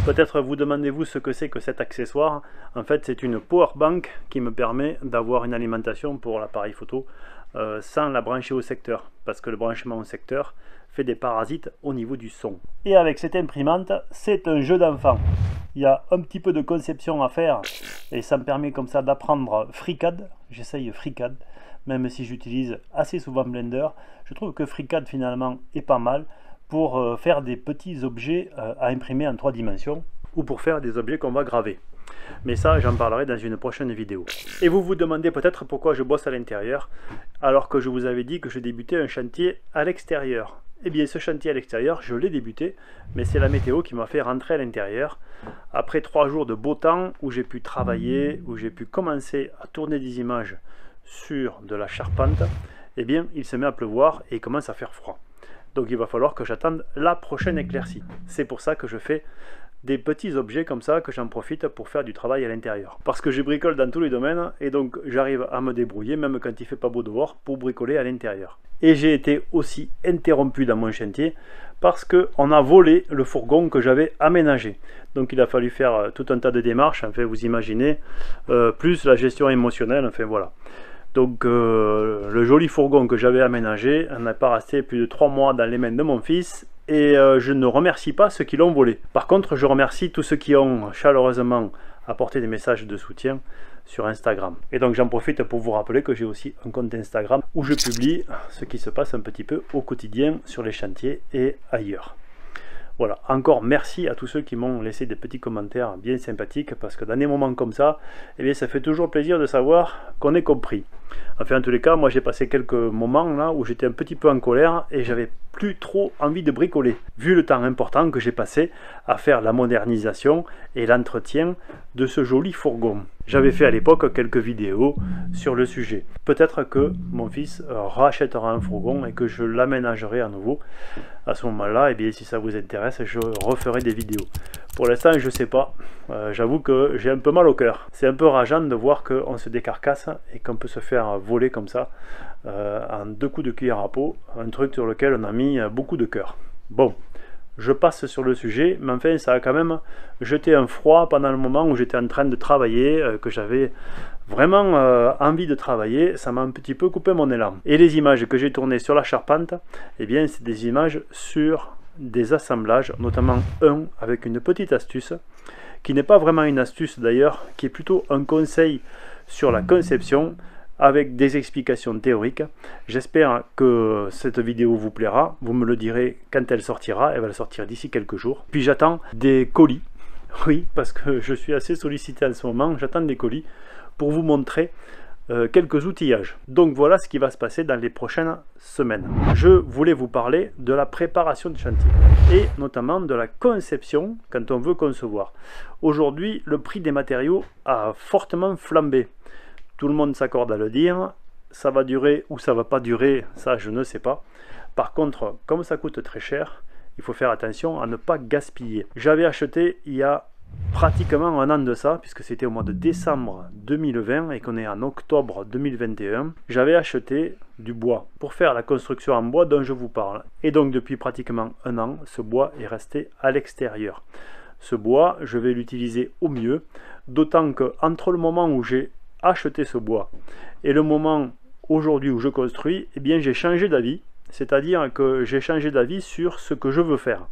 Peut-être vous demandez-vous ce que c'est que cet accessoire. En fait, c'est une power bank qui me permet d'avoir une alimentation pour l'appareil photo sans la brancher au secteur, parce que le branchement au secteur fait des parasites au niveau du son. Et avec cette imprimante, c'est un jeu d'enfant. Il y a un petit peu de conception à faire et ça me permet comme ça d'apprendre FreeCAD. J'essaye FreeCAD, même si j'utilise assez souvent Blender. Je trouve que FreeCAD finalement est pas mal pour faire des petits objets à imprimer en 3 dimensions ou pour faire des objets qu'on va graver. Mais ça, j'en parlerai dans une prochaine vidéo. Et vous vous demandez peut-être pourquoi je bosse à l'intérieur alors que je vous avais dit que je débutais un chantier à l'extérieur. Eh bien, ce chantier à l'extérieur, je l'ai débuté, mais c'est la météo qui m'a fait rentrer à l'intérieur. Après 3 jours de beau temps où j'ai pu travailler, où j'ai pu commencer à tourner des images sur de la charpente, eh bien, il se met à pleuvoir et il commence à faire froid. Donc il va falloir que j'attende la prochaine éclaircie. C'est pour ça que je fais des petits objets comme ça, que j'en profite pour faire du travail à l'intérieur. Parce que je bricole dans tous les domaines et donc j'arrive à me débrouiller, même quand il fait pas beau dehors, pour bricoler à l'intérieur. Et j'ai été aussi interrompu dans mon chantier parce qu'on a volé le fourgon que j'avais aménagé. Donc il a fallu faire tout un tas de démarches, enfin vous imaginez, plus la gestion émotionnelle, enfin voilà. Donc le joli fourgon que j'avais aménagé n'a pas resté plus de 3 mois dans les mains de mon fils et je ne remercie pas ceux qui l'ont volé. Par contre, je remercie tous ceux qui ont chaleureusement apporté des messages de soutien sur Instagram. Et donc j'en profite pour vous rappeler que j'ai aussi un compte Instagram où je publie ce qui se passe un petit peu au quotidien sur les chantiers et ailleurs. Voilà, encore merci à tous ceux qui m'ont laissé des petits commentaires bien sympathiques parce que dans des moments comme ça, eh bien, ça fait toujours plaisir de savoir qu'on est compris. Enfin, en tous les cas, moi j'ai passé quelques moments là où j'étais un petit peu en colère et j'avais plus trop envie de bricoler, vu le temps important que j'ai passé à faire la modernisation et l'entretien de ce joli fourgon. J'avais fait à l'époque quelques vidéos sur le sujet. Peut-être que mon fils rachètera un fourgon et que je l'aménagerai à nouveau. À ce moment-là, eh bien, si ça vous intéresse, je referai des vidéos. Pour l'instant, je ne sais pas. J'avoue que j'ai un peu mal au cœur. C'est un peu rageant de voir qu'on se décarcasse et qu'on peut se faire voler comme ça en 2 coups de cuillère à peau. Un truc sur lequel on a mis beaucoup de cœur. Bon. Je passe sur le sujet, mais enfin ça a quand même jeté un froid pendant le moment où j'étais en train de travailler, que j'avais vraiment envie de travailler, ça m'a un petit peu coupé mon élan. Et les images que j'ai tournées sur la charpente, eh bien c'est des images sur des assemblages, notamment un avec une petite astuce, qui n'est pas vraiment une astuce d'ailleurs, qui est plutôt un conseil sur la conception, avec des explications théoriques. J'espère que cette vidéo vous plaira. Vous me le direz quand elle sortira. Elle va sortir d'ici quelques jours. Puis j'attends des colis. Oui, parce que je suis assez sollicité en ce moment. J'attends des colis pour vous montrer quelques outillages. Donc voilà ce qui va se passer dans les prochaines semaines. Je voulais vous parler de la préparation de chantier et notamment de la conception quand on veut concevoir. Aujourd'hui, le prix des matériaux a fortement flambé. Tout le monde s'accorde à le dire, ça va durer ou ça va pas durer, ça je ne sais pas. Par contre, comme ça coûte très cher, il faut faire attention à ne pas gaspiller. J'avais acheté il y a pratiquement un an de ça, puisque c'était au mois de décembre 2020 et qu'on est en octobre 2021, j'avais acheté du bois pour faire la construction en bois dont je vous parle. Et donc depuis pratiquement un an, ce bois est resté à l'extérieur. Ce bois, je vais l'utiliser au mieux, d'autant que entre le moment où j'ai acheté ce bois et le moment aujourd'hui où je construis, eh bien j'ai changé d'avis, c'est-à-dire que j'ai changé d'avis sur ce que je veux faire.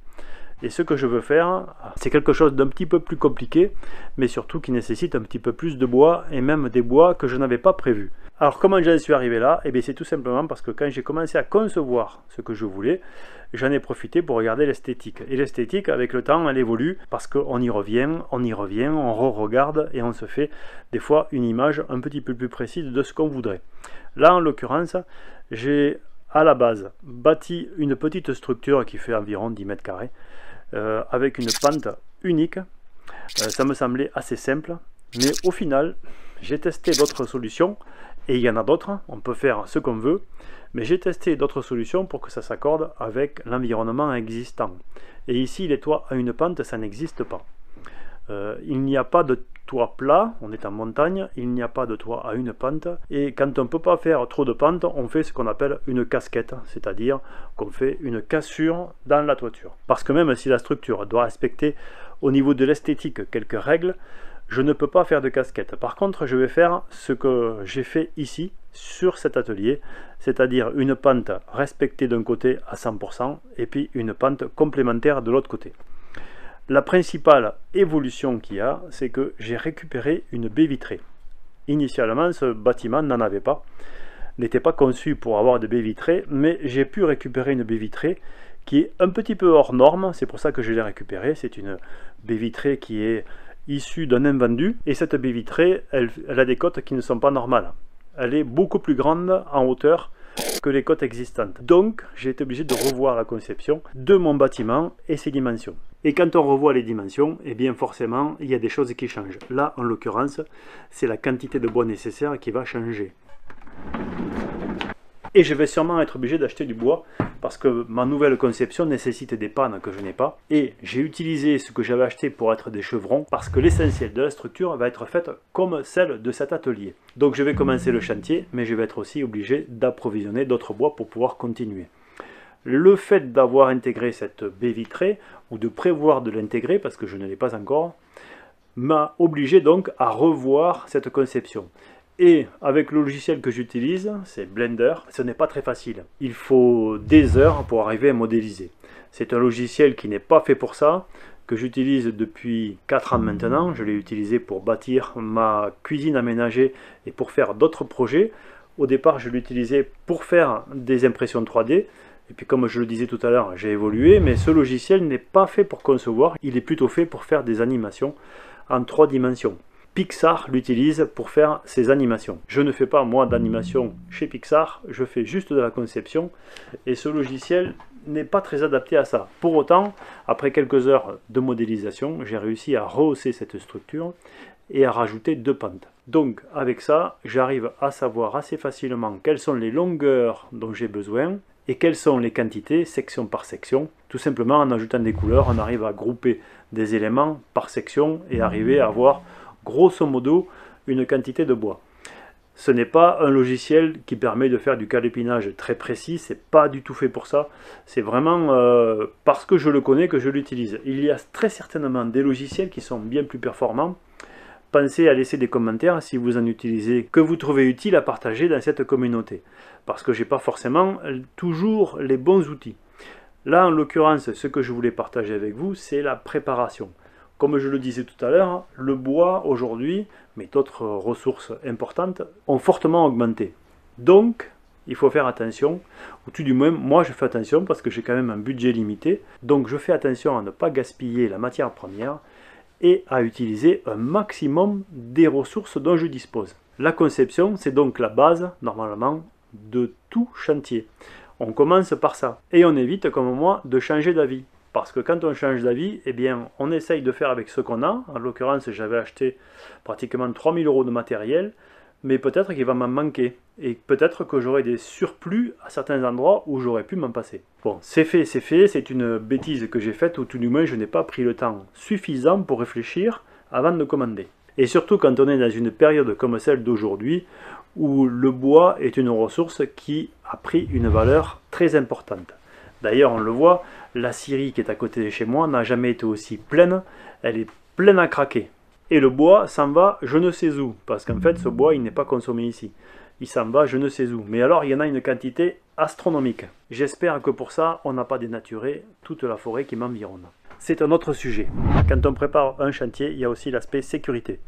Et ce que je veux faire, c'est quelque chose d'un petit peu plus compliqué, mais surtout qui nécessite un petit peu plus de bois, et même des bois que je n'avais pas prévus. Alors comment j'en suis arrivé là? Eh bien c'est tout simplement parce que quand j'ai commencé à concevoir ce que je voulais, j'en ai profité pour regarder l'esthétique. Et l'esthétique, avec le temps, elle évolue, parce qu'on y revient, on re-regarde, et on se fait des fois une image un petit peu plus précise de ce qu'on voudrait. Là, en l'occurrence, j'ai à la base bâti une petite structure qui fait environ 10 mètres carrés, avec une pente unique. Ça me semblait assez simple, mais au final j'ai testé d'autres solutions, et il y en a d'autres, on peut faire ce qu'on veut, mais j'ai testé d'autres solutions pour que ça s'accorde avec l'environnement existant. Et ici les toits à une pente, ça n'existe pas. Il n'y a pas de toit plat, on est en montagne, il n'y a pas de toit à une pente, et quand on ne peut pas faire trop de pente, on fait ce qu'on appelle une casquette, c'est-à-dire qu'on fait une cassure dans la toiture. Parce que même si la structure doit respecter au niveau de l'esthétique quelques règles, je ne peux pas faire de casquette. Par contre, je vais faire ce que j'ai fait ici, sur cet atelier, c'est-à-dire une pente respectée d'un côté à 100%, et puis une pente complémentaire de l'autre côté. La principale évolution qu'il y a, c'est que j'ai récupéré une baie vitrée. Initialement, ce bâtiment n'en avait pas, n'était pas conçu pour avoir de baies vitrées, mais j'ai pu récupérer une baie vitrée qui est un petit peu hors norme, c'est pour ça que je l'ai récupérée. C'est une baie vitrée qui est issue d'un invendu, et cette baie vitrée, elle a des côtes qui ne sont pas normales. Elle est beaucoup plus grande en hauteur que les côtes existantes. Donc, j'ai été obligé de revoir la conception de mon bâtiment et ses dimensions. Et quand on revoit les dimensions, eh bien forcément, il y a des choses qui changent. Là, en l'occurrence, c'est la quantité de bois nécessaire qui va changer. Et je vais sûrement être obligé d'acheter du bois parce que ma nouvelle conception nécessite des pannes que je n'ai pas. Et j'ai utilisé ce que j'avais acheté pour être des chevrons parce que l'essentiel de la structure va être faite comme celle de cet atelier. Donc je vais commencer le chantier, mais je vais être aussi obligé d'approvisionner d'autres bois pour pouvoir continuer. Le fait d'avoir intégré cette baie vitrée, ou de prévoir de l'intégrer, parce que je ne l'ai pas encore, m'a obligé donc à revoir cette conception. Et avec le logiciel que j'utilise, c'est Blender, ce n'est pas très facile. Il faut des heures pour arriver à modéliser. C'est un logiciel qui n'est pas fait pour ça, que j'utilise depuis 4 ans maintenant. Je l'ai utilisé pour bâtir ma cuisine aménagée et pour faire d'autres projets. Au départ, je l'utilisais pour faire des impressions 3D. Et puis comme je le disais tout à l'heure, j'ai évolué, mais ce logiciel n'est pas fait pour concevoir, il est plutôt fait pour faire des animations en 3 dimensions. Pixar l'utilise pour faire ses animations. Je ne fais pas moi d'animation chez Pixar, je fais juste de la conception, et ce logiciel n'est pas très adapté à ça. Pour autant, après quelques heures de modélisation, j'ai réussi à rehausser cette structure et à rajouter 2 pentes. Donc avec ça, j'arrive à savoir assez facilement quelles sont les longueurs dont j'ai besoin et quelles sont les quantités, section par section. Tout simplement en ajoutant des couleurs, on arrive à grouper des éléments par section et arriver à avoir grosso modo une quantité de bois. Ce n'est pas un logiciel qui permet de faire du calépinage très précis, c'est pas du tout fait pour ça. C'est vraiment parce que je le connais que je l'utilise. Il y a très certainement des logiciels qui sont bien plus performants. Pensez à laisser des commentaires si vous en utilisez, que vous trouvez utile à partager dans cette communauté. Parce que j'ai pas forcément toujours les bons outils. Là, en l'occurrence, ce que je voulais partager avec vous, c'est la préparation. Comme je le disais tout à l'heure, le bois aujourd'hui, mais d'autres ressources importantes, ont fortement augmenté. Donc, il faut faire attention, ou tout du moins, moi je fais attention parce que j'ai quand même un budget limité. Donc je fais attention à ne pas gaspiller la matière première et à utiliser un maximum des ressources dont je dispose. La conception, c'est donc la base, normalement, de tout chantier. On commence par ça. Et on évite, comme moi, de changer d'avis. Parce que quand on change d'avis, eh bien, on essaye de faire avec ce qu'on a. En l'occurrence, j'avais acheté pratiquement 3000 € de matériel. mais peut-être qu'il va m'en manquer. Et peut-être que j'aurai des surplus à certains endroits où j'aurais pu m'en passer. Bon, c'est fait, c'est une bêtise que j'ai faite, ou tout du moins je n'ai pas pris le temps suffisant pour réfléchir avant de commander. Et surtout quand on est dans une période comme celle d'aujourd'hui, où le bois est une ressource qui a pris une valeur très importante. D'ailleurs, on le voit, la scierie qui est à côté de chez moi n'a jamais été aussi pleine, elle est pleine à craquer. Et le bois s'en va je ne sais où, parce qu'en fait ce bois il n'est pas consommé ici. Il s'en va je ne sais où. Mais alors il y en a une quantité astronomique. J'espère que pour ça on n'a pas dénaturé toute la forêt qui m'environne. C'est un autre sujet. Quand on prépare un chantier, il y a aussi l'aspect sécurité.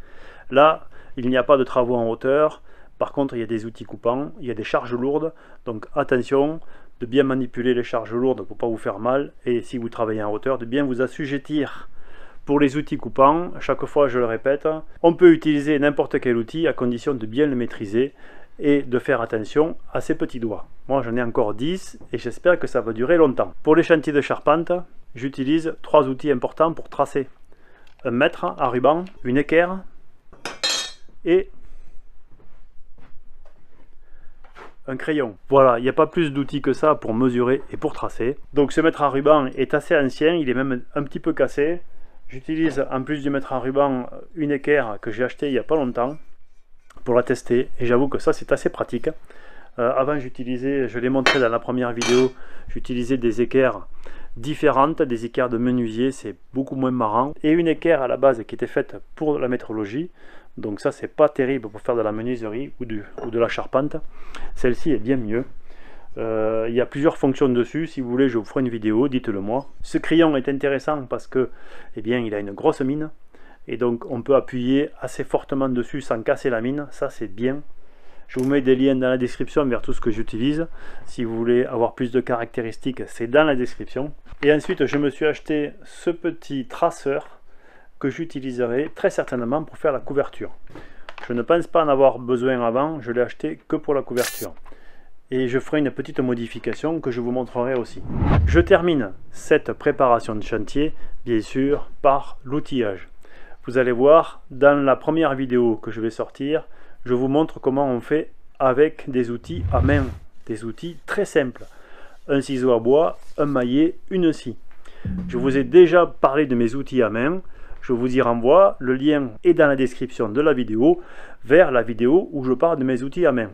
Là, il n'y a pas de travaux en hauteur. Par contre, il y a des outils coupants, il y a des charges lourdes. Donc attention de bien manipuler les charges lourdes pour ne pas vous faire mal. Et si vous travaillez en hauteur, de bien vous assujettir. Pour les outils coupants, chaque fois je le répète, on peut utiliser n'importe quel outil à condition de bien le maîtriser et de faire attention à ses petits doigts. Moi j'en ai encore 10 et j'espère que ça va durer longtemps. Pour les chantiers de charpente, j'utilise 3 outils importants pour tracer. Un mètre à ruban, une équerre et un crayon. Voilà, il n'y a pas plus d'outils que ça pour mesurer et pour tracer. Donc ce mètre à ruban est assez ancien, il est même un petit peu cassé. J'utilise en plus du mètre à ruban une équerre que j'ai achetée il n'y a pas longtemps pour la tester et j'avoue que ça c'est assez pratique. Avant j'utilisais, je l'ai montré dans la première vidéo, j'utilisais des équerres différentes, des équerres de menuisier, c'est beaucoup moins marrant. Et une équerre à la base qui était faite pour la métrologie, donc ça c'est pas terrible pour faire de la menuiserie ou de la charpente. Celle-ci est bien mieux. Il y a plusieurs fonctions dessus, si vous voulez je vous ferai une vidéo, dites-le moi. Ce crayon est intéressant parce que eh bien, il a une grosse mine et donc on peut appuyer assez fortement dessus sans casser la mine, ça c'est bien. Je vous mets des liens dans la description vers tout ce que j'utilise. Si vous voulez avoir plus de caractéristiques, c'est dans la description. Et ensuite je me suis acheté ce petit traceur que j'utiliserai très certainement pour faire la couverture. Je ne pense pas en avoir besoin avant, je l'ai acheté que pour la couverture. Et je ferai une petite modification que je vous montrerai aussi. Je termine cette préparation de chantier, bien sûr, par l'outillage. Vous allez voir, dans la première vidéo que je vais sortir, je vous montre comment on fait avec des outils à main. Des outils très simples. Un ciseau à bois, un maillet, une scie. Je vous ai déjà parlé de mes outils à main. Je vous y renvoie, le lien est dans la description de la vidéo, vers la vidéo où je parle de mes outils à main.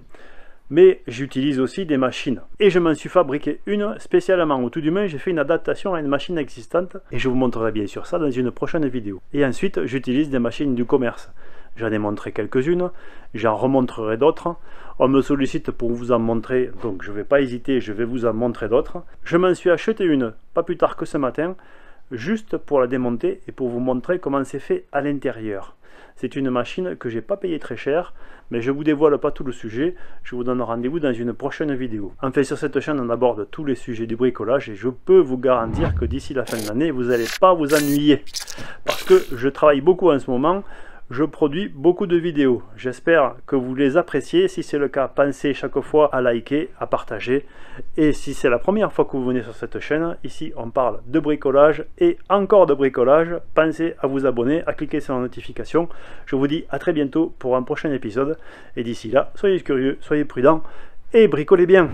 Mais j'utilise aussi des machines et je m'en suis fabriqué une spécialement, ou tout du moins j'ai fait une adaptation à une machine existante et je vous montrerai bien sûr ça dans une prochaine vidéo. Et ensuite j'utilise des machines du commerce, j'en ai montré quelques-unes, j'en remontrerai d'autres, on me sollicite pour vous en montrer, donc je ne vais pas hésiter, je vais vous en montrer d'autres. Je m'en suis acheté une, pas plus tard que ce matin, juste pour la démonter et pour vous montrer comment c'est fait à l'intérieur. C'est une machine que j'ai pas payé très cher, mais je vous dévoile pas tout le sujet, je vous donne rendez-vous dans une prochaine vidéo. Enfin sur cette chaîne on aborde tous les sujets du bricolage et je peux vous garantir que d'ici la fin de l'année vous n'allez pas vous ennuyer. Parce que je travaille beaucoup en ce moment, je produis beaucoup de vidéos. J'espère que vous les appréciez. Si c'est le cas, pensez chaque fois à liker, à partager. Et si c'est la première fois que vous venez sur cette chaîne, ici on parle de bricolage et encore de bricolage. Pensez à vous abonner, à cliquer sur la notification. Je vous dis à très bientôt pour un prochain épisode. Et d'ici là, soyez curieux, soyez prudents et bricolez bien.